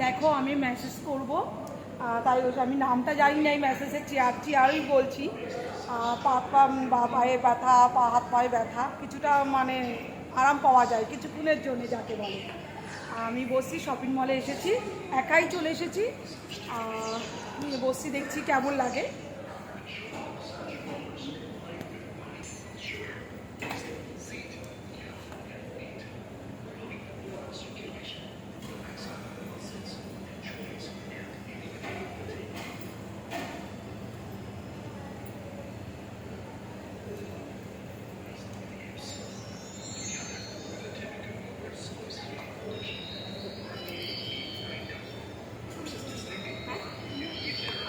দেখো আমি মেসেজ করব, তাই বলছি আমি নামটা জানি না, এই মেসেজের চেয়ারই বলছি। পা পায়ে ব্যথা, পা হাত পায়ে ব্যথা, কিছুটা মানে আরাম পাওয়া যায় কিছুক্ষণের জন্য যাকে বলে। আমি বসছি, শপিং মলে এসেছি, একাই চলে এসেছি, বসছি, দেখছি কেমন লাগে।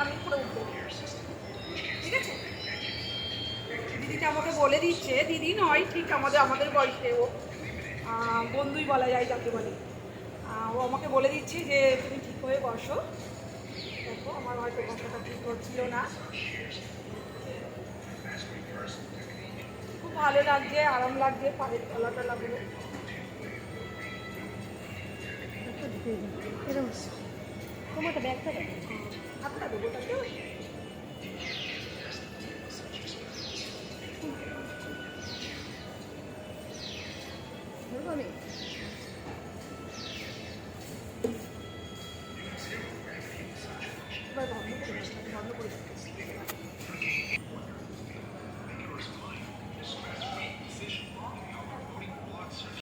আমি পুরো উঠবো, ঠিক আছে? দিদিটা আমাকে বলে দিচ্ছে, দিদি নয় ঠিক আমাদের বয়সে, ও বন্ধুই বলা যায় যাকে বলে। ও আমাকে বলে দিচ্ছে যে তুমি ঠিক হয়ে বসো। দেখো আমার হয়তো বসাটা ঠিক হচ্ছিল না। খুব ভালো লাগছে, আরাম লাগছে, পায়ের তলা টলাগুলো। তোমারটা ব্যাগটা দেবো, হাতটা দেবো তাকে। ধরবো আমি। এবার বন্ধ করে